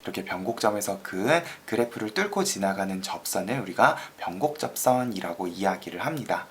이렇게 변곡점에서 그은 그래프를 뚫고 지나가는 접선을 우리가 변곡접선이라고 이야기를 합니다.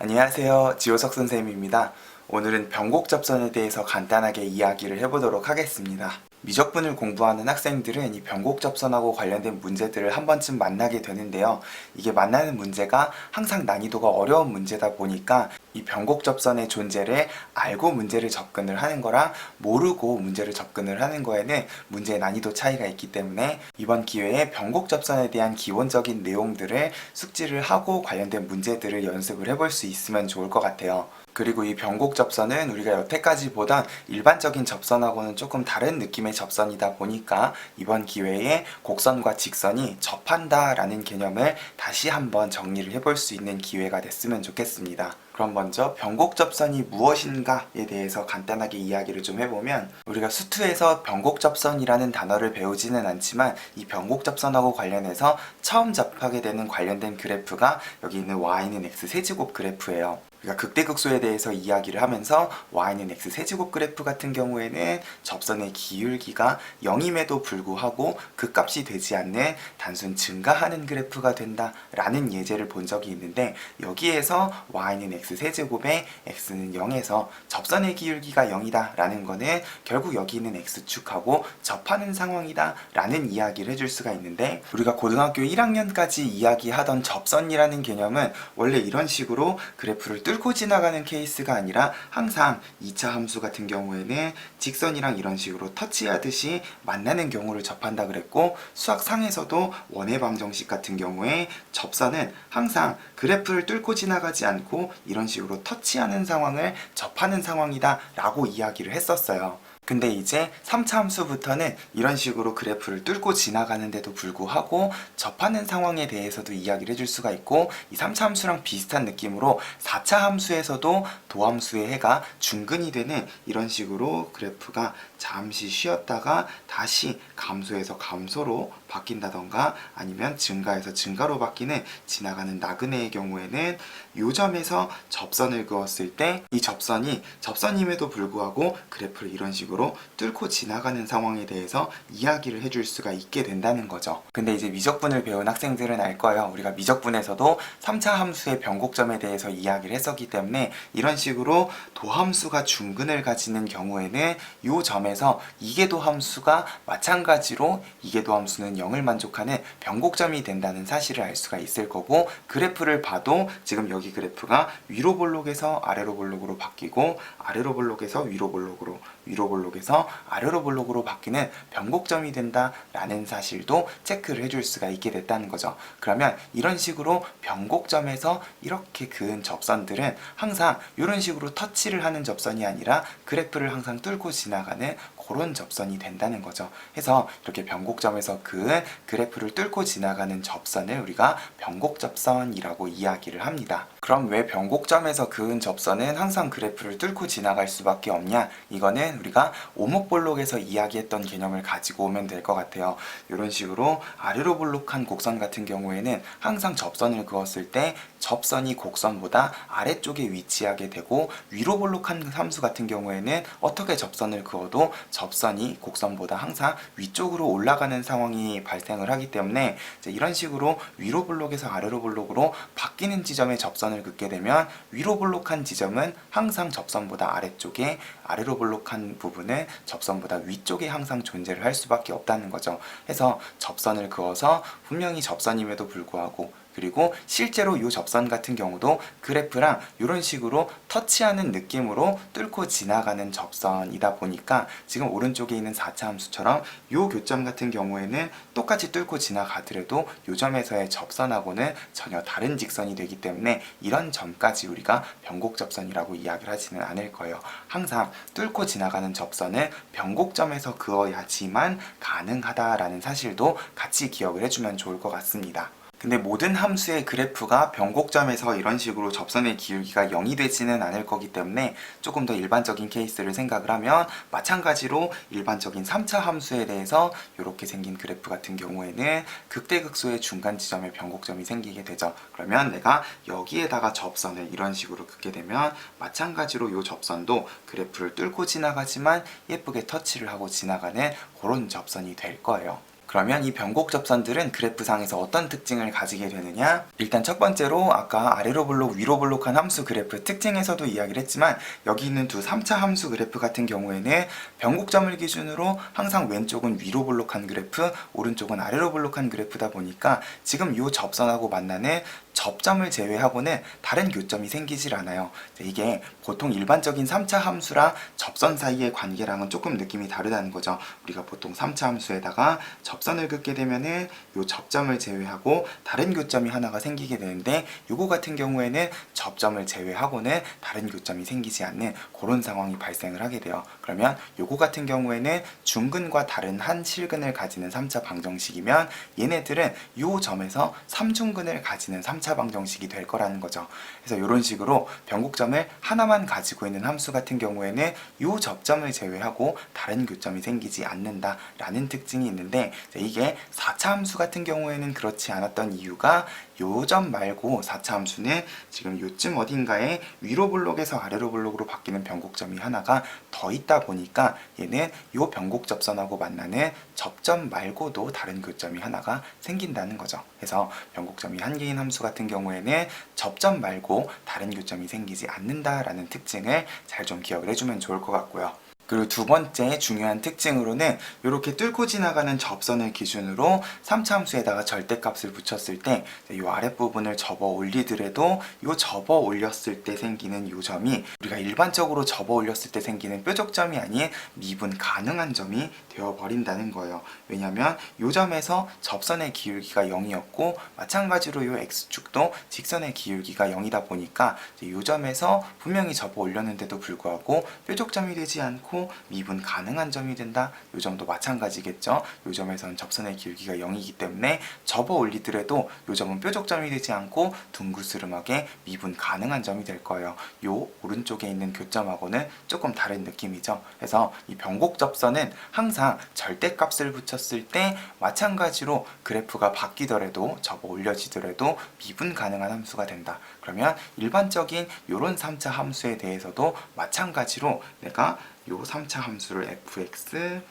안녕하세요. 지호석 선생님입니다. 오늘은 변곡접선에 대해서 간단하게 이야기를 해보도록 하겠습니다. 미적분을 공부하는 학생들은 이 변곡접선하고 관련된 문제들을 한 번쯤 만나게 되는데요. 이게 만나는 문제가 항상 난이도가 어려운 문제다 보니까 이 변곡접선의 존재를 알고 문제를 접근을 하는 거랑 모르고 문제를 접근을 하는 거에는 문제의 난이도 차이가 있기 때문에 이번 기회에 변곡접선에 대한 기본적인 내용들을 숙지를 하고 관련된 문제들을 연습을 해볼 수 있으면 좋을 것 같아요. 그리고 이 변곡접선은 우리가 여태까지 보던 일반적인 접선하고는 조금 다른 느낌의 접선이다 보니까 이번 기회에 곡선과 직선이 접한다 라는 개념을 다시 한번 정리를 해볼 수 있는 기회가 됐으면 좋겠습니다. 그럼 먼저 변곡접선이 무엇인가에 대해서 간단하게 이야기를 좀 해보면, 우리가 수투에서 변곡접선이라는 단어를 배우지는 않지만 이 변곡접선하고 관련해서 처음 접하게 되는 관련된 그래프가 여기 있는 y는 x 세제곱 그래프예요. 우리가 극대극소에 대해서 이야기를 하면서 y는 x 세제곱 그래프 같은 경우에는 접선의 기울기가 0임에도 불구하고 극값이 되지 않는 단순 증가하는 그래프가 된다 라는 예제를 본 적이 있는데, 여기에서 y는 x 세제곱에 x는 0에서 접선의 기울기가 0이다 라는 거는 결국 여기 있는 x축하고 접하는 상황이다 라는 이야기를 해줄 수가 있는데, 우리가 고등학교 1학년까지 이야기하던 접선이라는 개념은 원래 이런 식으로 그래프를 뚫고 지나가는 케이스가 아니라 항상 2차 함수 같은 경우에는 직선이랑 이런 식으로 터치하듯이 만나는 경우를 접한다 그랬고, 수학상에서도 원의 방정식 같은 경우에 접선은 항상 그래프를 뚫고 지나가지 않고 이런 식으로 터치하는 상황을 접하는 상황이다 라고 이야기를 했었어요. 근데 이제 3차 함수부터는 이런 식으로 그래프를 뚫고 지나가는데도 불구하고 접하는 상황에 대해서도 이야기를 해줄 수가 있고, 이 3차 함수랑 비슷한 느낌으로 4차 함수에서도 도함수의 해가 중근이 되는 이런 식으로 그래프가 잠시 쉬었다가 다시 감소해서 감소로 바뀐다던가 아니면 증가해서 증가로 바뀌는 지나가는 나그네의 경우에는 이 점에서 접선을 그었을 때 이 접선이 접선임에도 불구하고 그래프를 이런 식으로 뚫고 지나가는 상황에 대해서 이야기를 해줄 수가 있게 된다는 거죠. 근데 이제 미적분을 배운 학생들은 알 거예요. 우리가 미적분에서도 3차 함수의 변곡점에 대해서 이야기를 했었기 때문에 이런 식으로 도함수가 중근을 가지는 경우에는 이 점에서 이계도 함수가 마찬가지로 이계도 함수는 0을 만족하는 변곡점이 된다는 사실을 알 수가 있을 거고, 그래프를 봐도 지금 여기 그래프가 위로 볼록에서 아래로 볼록으로 바뀌고 아래로 볼록에서 위로 볼록으로, 위로 볼록에서 아래로 볼록으로 바뀌는 변곡점이 된다라는 사실도 체크를 해줄 수가 있게 됐다는 거죠. 그러면 이런 식으로 변곡점에서 이렇게 그은 접선들은 항상 이런 식으로 터치를 하는 접선이 아니라 그래프를 항상 뚫고 지나가는 그런 접선이 된다는 거죠. 해서 이렇게 변곡점에서 그은 그래프를 뚫고 지나가는 접선을 우리가 변곡접선이라고 이야기를 합니다. 그럼 왜 변곡점에서 그은 접선은 항상 그래프를 뚫고 지나갈 수밖에 없냐? 이거는 우리가 오목볼록에서 이야기했던 개념을 가지고 오면 될 것 같아요. 이런 식으로 아래로 볼록한 곡선 같은 경우에는 항상 접선을 그었을 때 접선이 곡선보다 아래쪽에 위치하게 되고, 위로 볼록한 함수 같은 경우에는 어떻게 접선을 그어도 접선이 곡선보다 항상 위쪽으로 올라가는 상황이 발생을 하기 때문에 이런 식으로 위로 볼록에서 아래로 볼록으로 바뀌는 지점에 접선을 긋게 되면 위로 볼록한 지점은 항상 접선보다 아래쪽에, 아래로 볼록한 부분은 접선보다 위쪽에 항상 존재를 할 수밖에 없다는 거죠. 해서 접선을 그어서 분명히 접선임에도 불구하고, 그리고 실제로 이 접선 같은 경우도 그래프랑 이런 식으로 터치하는 느낌으로 뚫고 지나가는 접선이다 보니까 지금 오른쪽에 있는 4차 함수처럼 이 교점 같은 경우에는 똑같이 뚫고 지나가더라도 이 점에서의 접선하고는 전혀 다른 직선이 되기 때문에 이런 점까지 우리가 변곡접선이라고 이야기를 하지는 않을 거예요. 항상 뚫고 지나가는 접선은 변곡점에서 그어야지만 가능하다라는 사실도 같이 기억을 해주면 좋을 것 같습니다. 근데 모든 함수의 그래프가 변곡점에서 이런 식으로 접선의 기울기가 0이 되지는 않을 거기 때문에 조금 더 일반적인 케이스를 생각을 하면 마찬가지로 일반적인 3차 함수에 대해서 이렇게 생긴 그래프 같은 경우에는 극대극소의 중간 지점에 변곡점이 생기게 되죠. 그러면 내가 여기에다가 접선을 이런 식으로 긋게 되면 마찬가지로 이 접선도 그래프를 뚫고 지나가지만 예쁘게 터치를 하고 지나가는 그런 접선이 될 거예요. 그러면 이 변곡 접선들은 그래프상에서 어떤 특징을 가지게 되느냐? 일단 첫 번째로 아까 아래로 볼록 위로 볼록한 함수 그래프 특징에서도 이야기를 했지만 여기 있는 두 3차 함수 그래프 같은 경우에는 변곡점을 기준으로 항상 왼쪽은 위로 볼록한 그래프, 오른쪽은 아래로 볼록한 그래프다 보니까 지금 이 접선하고 만나는 접점을 제외하고는 다른 교점이 생기질 않아요. 이게 보통 일반적인 3차 함수랑 접선 사이의 관계랑은 조금 느낌이 다르다는 거죠. 우리가 보통 3차 함수에다가 접선을 긋게 되면은 이 접점을 제외하고 다른 교점이 하나가 생기게 되는데 요거 같은 경우에는 접점을 제외하고는 다른 교점이 생기지 않는 그런 상황이 발생을 하게 돼요. 그러면 요거 같은 경우에는 중근과 다른 한 실근을 가지는 3차 방정식이면 얘네들은 요 점에서 3중근을 가지는 3차 방정식이 될 거라는 거죠. 그래서 이런 식으로 변곡점을 하나만 가지고 있는 함수 같은 경우에는 이 접점을 제외하고 다른 교점이 생기지 않는다라는 특징이 있는데 이게 4차 함수 같은 경우에는 그렇지 않았던 이유가 요 점 말고 4차 함수는 지금 요쯤 어딘가에 위로 볼록에서 아래로 볼록으로 바뀌는 변곡점이 하나가 더 있다 보니까 얘는 요 변곡 접선하고 만나는 접점 말고도 다른 교점이 하나가 생긴다는 거죠. 그래서 변곡점이 한 개인 함수 같은 경우에는 접점 말고 다른 교점이 생기지 않는다라는 특징을 잘 좀 기억을 해주면 좋을 것 같고요. 그리고 두 번째 중요한 특징으로는 이렇게 뚫고 지나가는 접선을 기준으로 3차 함수에다가 절대값을 붙였을 때 이 아랫부분을 접어 올리더라도 이 접어 올렸을 때 생기는 이 점이 우리가 일반적으로 접어 올렸을 때 생기는 뾰족점이 아닌 미분 가능한 점이 되어버린다는 거예요. 왜냐하면 이 점에서 접선의 기울기가 0이었고 마찬가지로 이 x축도 직선의 기울기가 0이다 보니까 이 점에서 분명히 접어 올렸는데도 불구하고 뾰족점이 되지 않고 미분 가능한 점이 된다. 이 점도 마찬가지겠죠. 이 점에서는 접선의 기울기가 0이기 때문에 접어 올리더라도 이 점은 뾰족점이 되지 않고 둥그스름하게 미분 가능한 점이 될 거예요. 이 오른쪽에 있는 교점하고는 조금 다른 느낌이죠. 그래서 이 변곡 접선은 항상 절대값을 붙였을 때 마찬가지로 그래프가 바뀌더라도 접어 올려지더라도 미분 가능한 함수가 된다. 그러면 일반적인 이런 3차 함수에 대해서도 마찬가지로 내가 요 3차 함수를 fx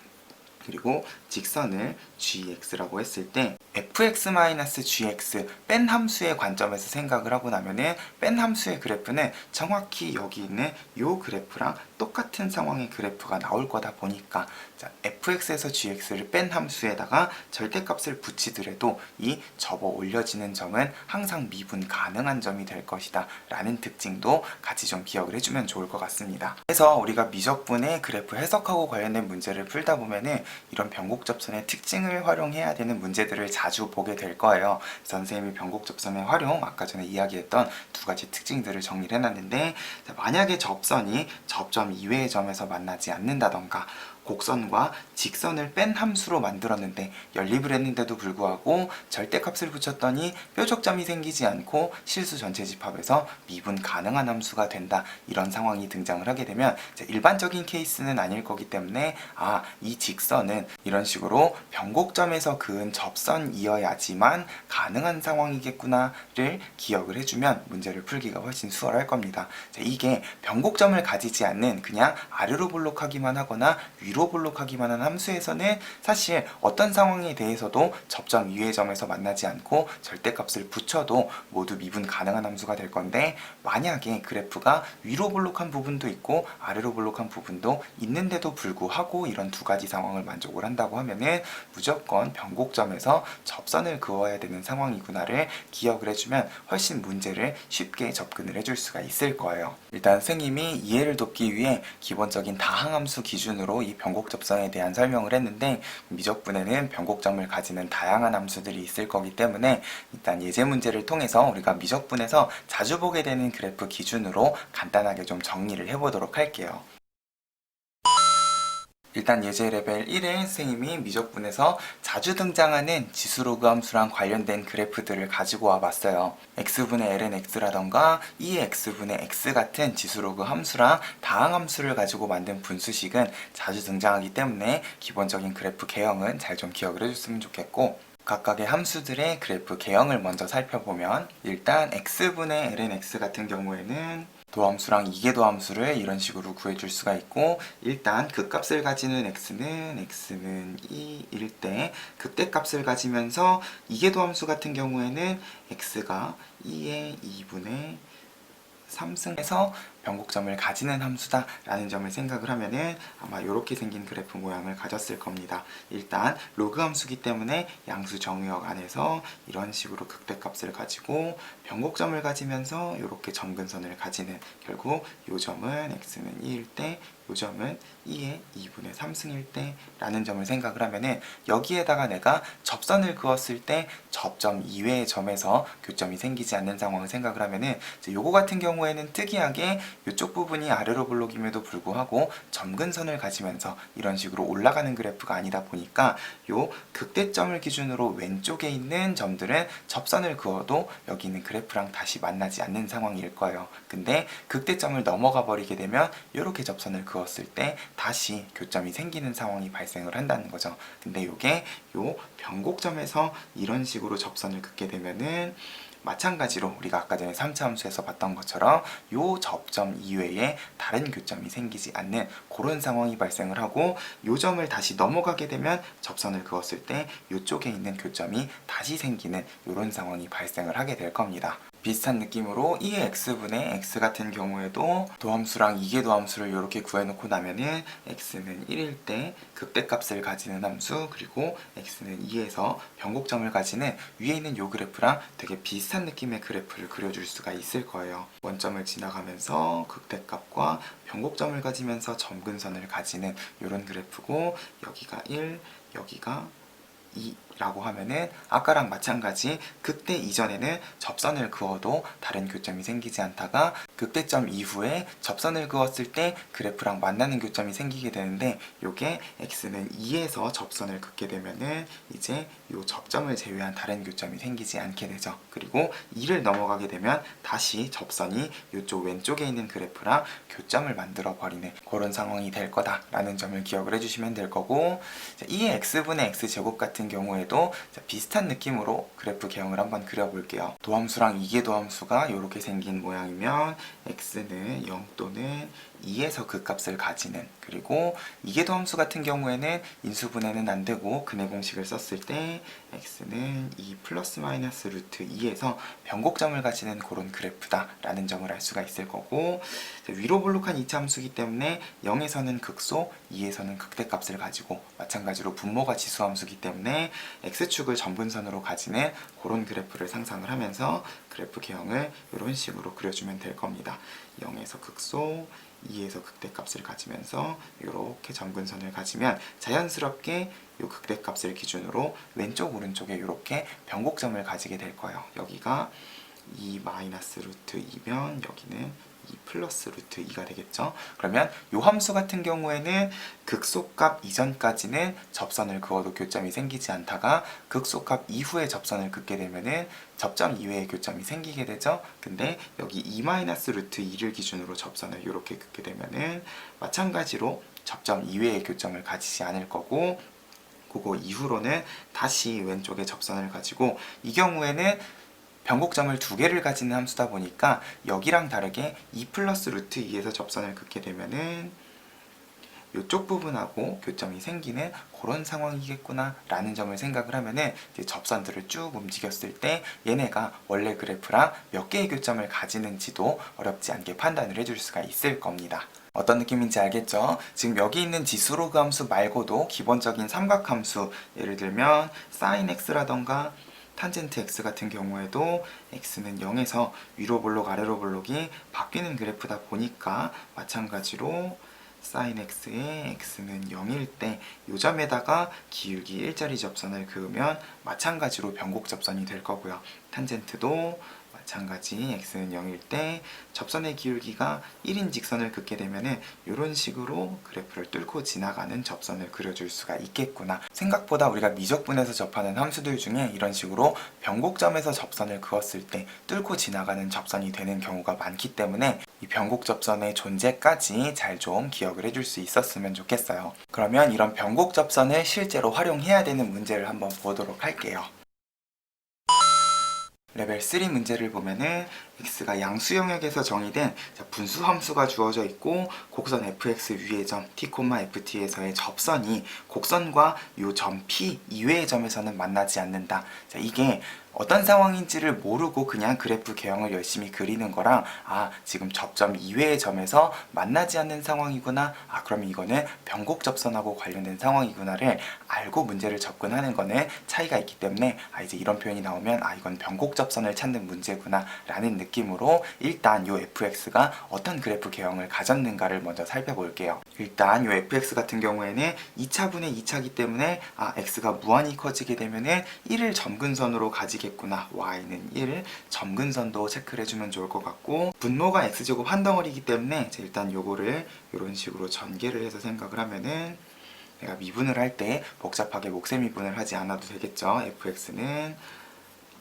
그리고 직선을 gx라고 했을 때 fx-gx 뺀 함수의 관점에서 생각을 하고 나면은 뺀 함수의 그래프는 정확히 여기 있는 요 그래프랑 똑같은 상황의 그래프가 나올 거다 보니까 fx에서 gx를 뺀 함수에다가 절대값을 붙이더라도 이 접어 올려지는 점은 항상 미분 가능한 점이 될 것이다 라는 특징도 같이 좀 기억을 해주면 좋을 것 같습니다. 그래서 우리가 미적분의 그래프 해석하고 관련된 문제를 풀다 보면은 이런 변곡 접선의 특징을 활용해야 되는 문제들을 자주 보게 될 거예요. 선생님이 변곡 접선의 활용 아까 전에 이야기했던 두 가지 특징들을 정리를 해놨는데 만약에 접선이 접점 이외의 점에서 만나지 않는다던가 곡선과 직선을 뺀 함수로 만들었는데 연립을 했는데도 불구하고 절대값을 붙였더니 뾰족점이 생기지 않고 실수 전체 집합에서 미분 가능한 함수가 된다. 이런 상황이 등장을 하게 되면 일반적인 케이스는 아닐 거기 때문에 이 직선은 이런 식으로 변곡점에서 그은 접선이어야지만 가능한 상황이겠구나를 기억을 해주면 문제를 풀기가 훨씬 수월할 겁니다. 이게 변곡점을 가지지 않는 그냥 아래로 볼록하기만 하거나 위로 볼록하기만 한 함수에서는 사실 어떤 상황에 대해서도 접점 위의 점에서 만나지 않고 절대값을 붙여도 모두 미분 가능한 함수가 될 건데 만약에 그래프가 위로 볼록한 부분도 있고 아래로 볼록한 부분도 있는데도 불구하고 이런 두 가지 상황을 만족을 한다고 하면은 무조건 변곡점에서 접선을 그어야 되는 상황이구나를 기억을 해주면 훨씬 문제를 쉽게 접근을 해줄 수가 있을 거예요. 일단 선생님이 이해를 돕기 위해 기본적인 다항함수 기준으로 이 변곡 접선에 대한 설명을 했는데 미적분에는 변곡점을 가지는 다양한 함수들이 있을 거기 때문에 일단 예제 문제를 통해서 우리가 미적분에서 자주 보게 되는 그래프 기준으로 간단하게 좀 정리를 해보도록 할게요. 일단 예제 레벨 1에 선생님이 미적분에서 자주 등장하는 지수로그 함수랑 관련된 그래프들을 가지고 와봤어요. x분의 ln x라던가 2x분의 x 같은 지수로그 함수랑 다항함수를 가지고 만든 분수식은 자주 등장하기 때문에 기본적인 그래프 개형은 잘 좀 기억을 해줬으면 좋겠고, 각각의 함수들의 그래프 개형을 먼저 살펴보면, 일단 x분의 ln x 같은 경우에는 도함수랑 이계도함수를 이런 식으로 구해줄 수가 있고, 일단 극값을 가지는 x는 2일 때 극대값을 가지면서 이계도함수 같은 경우에는 x가 2의 2분의 3승에서 변곡점을 가지는 함수다 라는 점을 생각을 하면은 아마 이렇게 생긴 그래프 모양을 가졌을 겁니다. 일단 로그 함수기 때문에 양수 정의역 안에서 이런 식으로 극대값을 가지고 변곡점을 가지면서 이렇게 점근선을 가지는, 결국 이 점은 x는 2일 때 이 점은 2의 2분의 3승일 때 라는 점을 생각을 하면은, 여기에다가 내가 접선을 그었을 때 접점 이외의 점에서 교점이 생기지 않는 상황을 생각을 하면은, 요거 같은 경우에는 특이하게 이쪽 부분이 아래로 블록임에도 불구하고 점근선을 가지면서 이런 식으로 올라가는 그래프가 아니다 보니까 요 극대점을 기준으로 왼쪽에 있는 점들은 접선을 그어도 여기 있는 그래프랑 다시 만나지 않는 상황일 거예요. 근데 극대점을 넘어가 버리게 되면 이렇게 접선을 그었을 때 다시 교점이 생기는 상황이 발생을 한다는 거죠. 근데 요게 요 변곡점에서 이런 식으로 접선을 긋게 되면은 마찬가지로 우리가 아까 전에 3차 함수에서 봤던 것처럼 요 접점 이외에 다른 교점이 생기지 않는 그런 상황이 발생을 하고, 요 점을 다시 넘어가게 되면 접선을 그었을 때 요쪽에 있는 교점이 다시 생기는 이런 상황이 발생을 하게 될 겁니다. 비슷한 느낌으로 2의 x분의 x 같은 경우에도 도함수랑 이계도함수를 이렇게 구해놓고 나면은 x는 1일 때 극대값을 가지는 함수, 그리고 x는 2에서 변곡점을 가지는 위에 있는 요 그래프랑 되게 비슷한 느낌의 그래프를 그려줄 수가 있을 거예요. 원점을 지나가면서 극대값과 변곡점을 가지면서 점근선을 가지는 이런 그래프고, 여기가 1, 여기가 2라고 하면은 아까랑 마찬가지 극대 이전에는 접선을 그어도 다른 교점이 생기지 않다가 극대점 이후에 접선을 그었을 때 그래프랑 만나는 교점이 생기게 되는데, 요게 x는 2에서 접선을 긋게 되면은 이제 요 접점을 제외한 다른 교점이 생기지 않게 되죠. 그리고 2를 넘어가게 되면 다시 접선이 요쪽 왼쪽에 있는 그래프랑 교점을 만들어 버리는 그런 상황이 될 거다라는 점을 기억을 해주시면 될 거고, 2의 x분의 x제곱 같은 경우에도 비슷한 느낌으로 그래프 개형을 한번 그려볼게요. 도함수랑 이계도함수가 이렇게 생긴 모양이면 x는 0 또는 2에서 극값을 가지는, 그리고 이계도함수 같은 경우에는 인수분해는 안되고 근해 공식을 썼을 때 x는 2 플러스 마이너스 루트 2에서 변곡점을 가지는 그런 그래프다 라는 점을 알 수가 있을 거고, 위로 블록한 2차 함수기 때문에 0에서는 극소, 2에서는 극대값을 가지고 마찬가지로 분모가 지수함수기 때문에 x축을 점분선으로 가지는 그런 그래프를 상상을 하면서 그래프 개형을 이런 식으로 그려주면 될 겁니다. 0에서 극소, 2에서 극대값을 가지면서 이렇게 점근선을 가지면 자연스럽게 이 극대값을 기준으로 왼쪽 오른쪽에 이렇게 변곡점을 가지게 될 거예요. 여기가 2 마이너스 루트 2면 여기는 2 플러스 루트 2가 되겠죠. 그러면 이 함수 같은 경우에는 극소값 이전까지는 접선을 그어도 교점이 생기지 않다가 극소값 이후에 접선을 긋게 되면은 접점 이외의 교점이 생기게 되죠. 근데 여기 2 마이너스 루트 2를 기준으로 접선을 이렇게 긋게 되면은 마찬가지로 접점 이외의 교점을 가지지 않을 거고, 그거 이후로는 다시 왼쪽에 접선을 가지고, 이 경우에는 변곡점을 두 개를 가지는 함수다 보니까 여기랑 다르게 2 플러스 루트 2에서 접선을 긋게 되면은 이쪽 부분하고 교점이 생기는 그런 상황이겠구나 라는 점을 생각을 하면은 이제 접선들을 쭉 움직였을 때 얘네가 원래 그래프랑 몇 개의 교점을 가지는지도 어렵지 않게 판단을 해줄 수가 있을 겁니다. 어떤 느낌인지 알겠죠? 지금 여기 있는 지수로그 함수 말고도 기본적인 삼각함수, 예를 들면 sin x라던가 탄젠트 x 같은 경우에도 x는 0에서 위로 블록 아래로 블록이 바뀌는 그래프다 보니까 마찬가지로 sin x의 x는 0일 때 이 점에다가 기울기 일자리 접선을 그으면 마찬가지로 변곡 접선이 될 거고요. 탄젠트도 마찬가지 x는 0일 때 접선의 기울기가 1인 직선을 긋게 되면은 이런 식으로 그래프를 뚫고 지나가는 접선을 그려줄 수가 있겠구나. 생각보다 우리가 미적분에서 접하는 함수들 중에 이런 식으로 변곡점에서 접선을 그었을 때 뚫고 지나가는 접선이 되는 경우가 많기 때문에 이 변곡 접선의 존재까지 잘 좀 기억을 해줄 수 있었으면 좋겠어요. 그러면 이런 변곡 접선을 실제로 활용해야 되는 문제를 한번 보도록 할게요. 레벨 3 문제를 보면은 x가 양수 영역에서 정의된 분수 함수가 주어져 있고 곡선 fx 위의 점 t, ft에서의 접선이 곡선과 요 점 p 이외의 점에서는 만나지 않는다. 자, 이게 어떤 상황인지를 모르고 그냥 그래프 개형을 열심히 그리는 거랑 지금 접점 이외의 점에서 만나지 않는 상황이구나, 그러면 이거는 변곡 접선하고 관련된 상황이구나를 알고 문제를 접근하는 거는 차이가 있기 때문에 이제 이런 표현이 나오면 이건 변곡 접선을 찾는 문제구나 라는 느낌으로 일단 요 fx가 어떤 그래프 개형을 가졌는가를 먼저 살펴볼게요. 일단 요 fx 같은 경우에는 2차분의 2차기 때문에 x가 무한히 커지게 되면은 1을 점근선으로 가지겠구나, y는 1, 점근선도 체크를 해주면 좋을 것 같고, 분모가 x제곱 한 덩어리이기 때문에 일단 요거를 이런 식으로 전개를 해서 생각을 하면은 내가 미분을 할 때 복잡하게 몫의 미분을 하지 않아도 되겠죠. fx는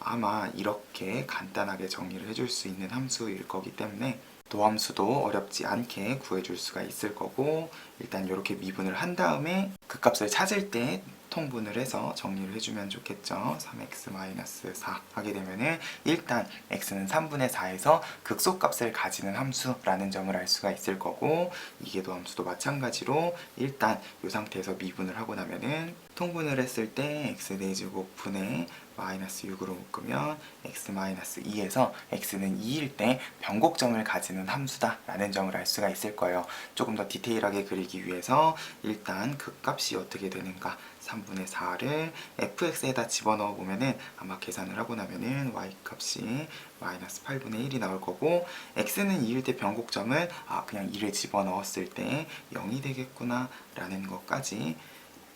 아마 이렇게 간단하게 정리를 해줄 수 있는 함수일 거기 때문에 도함수도 어렵지 않게 구해줄 수가 있을 거고, 일단 이렇게 미분을 한 다음에 그 값을 찾을 때 통분을 해서 정리를 해주면 좋겠죠. 3x-4 하게 되면은 일단 x는 3분의 4에서 극소값을 가지는 함수라는 점을 알 수가 있을 거고, 이게 도함수도 마찬가지로 일단 이 상태에서 미분을 하고 나면은 통분을 했을 때 x 4제곱분의 마이너스 6으로 묶으면 x-2에서 x는 2일 때 변곡점을 가지는 함수다 라는 점을 알 수가 있을 거예요. 조금 더 디테일하게 그리기 위해서 일단 그 값이 어떻게 되는가, 3분의 4를 fx에다 집어넣어 보면은 아마 계산을 하고 나면은 y 값이 마이너스 8분의 1이 나올 거고, x는 2일 때 변곡점은 그냥 2를 집어넣었을 때 0이 되겠구나 라는 것까지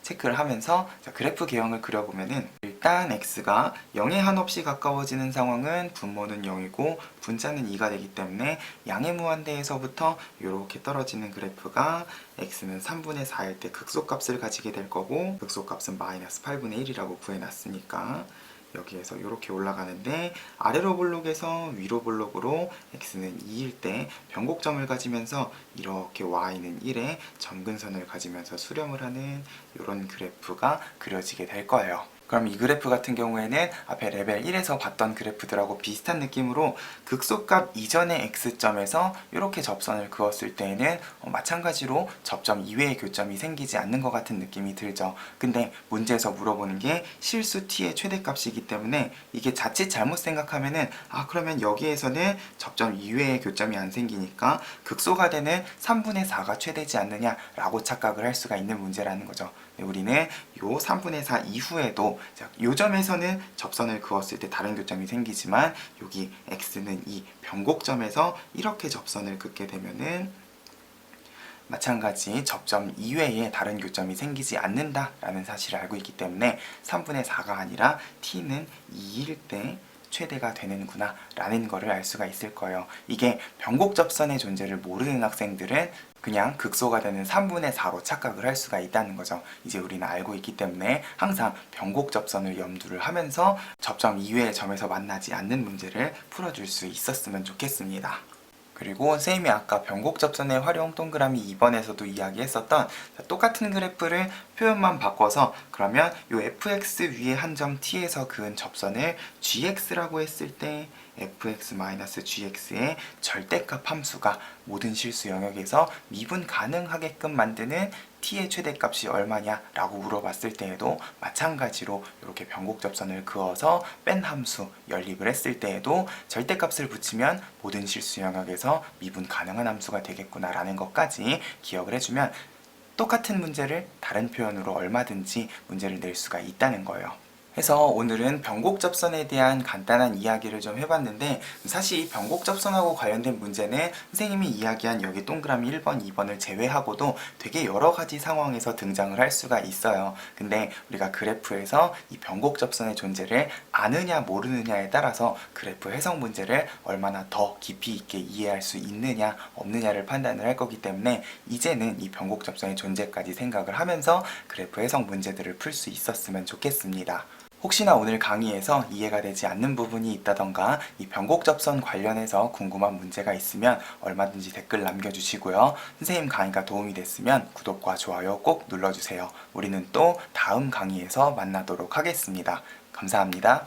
체크를 하면서 그래프 개형을 그려보면은 일단 x가 0에 한없이 가까워지는 상황은 분모는 0이고 분자는 2가 되기 때문에 양의 무한대에서부터 이렇게 떨어지는 그래프가 x는 3분의 4일 때 극소값을 가지게 될 거고, 극소값은 마이너스 8분의 1이라고 구해놨으니까 여기에서 이렇게 올라가는데, 아래로 볼록에서 위로 볼록으로 x는 2일 때 변곡점을 가지면서 이렇게 y는 1에 점근선을 가지면서 수렴을 하는 이런 그래프가 그려지게 될 거예요. 그럼 이 그래프 같은 경우에는 앞에 레벨 1에서 봤던 그래프들하고 비슷한 느낌으로 극소값 이전의 x점에서 이렇게 접선을 그었을 때에는 마찬가지로 접점 이외의 교점이 생기지 않는 것 같은 느낌이 들죠. 근데 문제에서 물어보는 게 실수 t의 최대값이기 때문에 이게 자칫 잘못 생각하면은 그러면 여기에서는 접점 이외의 교점이 안 생기니까 극소가 되는 3분의 4가 최대지 않느냐라고 착각을 할 수가 있는 문제라는 거죠. 우리는 요 3분의 4 이후에도 요 점에서는 접선을 그었을 때 다른 교점이 생기지만 여기 x는 이 변곡점에서 이렇게 접선을 긋게 되면은 마찬가지 접점 이외에 다른 교점이 생기지 않는다라는 사실을 알고 있기 때문에 3분의 4가 아니라 t는 2일 때 최대가 되는구나 라는 거를 알 수가 있을 거예요. 이게 변곡 접선의 존재를 모르는 학생들은 그냥 극소가 되는 3분의 4로 착각을 할 수가 있다는 거죠. 이제 우리는 알고 있기 때문에 항상 변곡 접선을 염두를 하면서 접점 이외의 점에서 만나지 않는 문제를 풀어줄 수 있었으면 좋겠습니다. 그리고 선생님이 아까 변곡 접선의 활용 동그라미 2번에서도 이야기했었던 똑같은 그래프를 표현만 바꿔서, 그러면 이 fx 위에 한 점 t에서 그은 접선을 gx라고 했을 때 fx-gx의 절대값 함수가 모든 실수 영역에서 미분 가능하게끔 만드는 t의 최대값이 얼마냐 라고 물어봤을 때에도 마찬가지로 이렇게 변곡 접선을 그어서 뺀 함수 연립을 했을 때에도 절대값을 붙이면 모든 실수 영역에서 미분 가능한 함수가 되겠구나 라는 것까지 기억을 해주면 똑같은 문제를 다른 표현으로 얼마든지 문제를 낼 수가 있다는 거예요. 해서 오늘은 변곡접선에 대한 간단한 이야기를 좀 해봤는데, 사실 이 변곡접선하고 관련된 문제는 선생님이 이야기한 여기 동그라미 1번, 2번을 제외하고도 되게 여러 가지 상황에서 등장을 할 수가 있어요. 근데 우리가 그래프에서 이 변곡접선의 존재를 아느냐 모르느냐에 따라서 그래프 해석 문제를 얼마나 더 깊이 있게 이해할 수 있느냐 없느냐를 판단을 할 거기 때문에 이제는 이 변곡접선의 존재까지 생각을 하면서 그래프 해석 문제들을 풀 수 있었으면 좋겠습니다. 혹시나 오늘 강의에서 이해가 되지 않는 부분이 있다던가 이 변곡접선 관련해서 궁금한 문제가 있으면 얼마든지 댓글 남겨주시고요. 선생님 강의가 도움이 됐으면 구독과 좋아요 꼭 눌러주세요. 우리는 또 다음 강의에서 만나도록 하겠습니다. 감사합니다.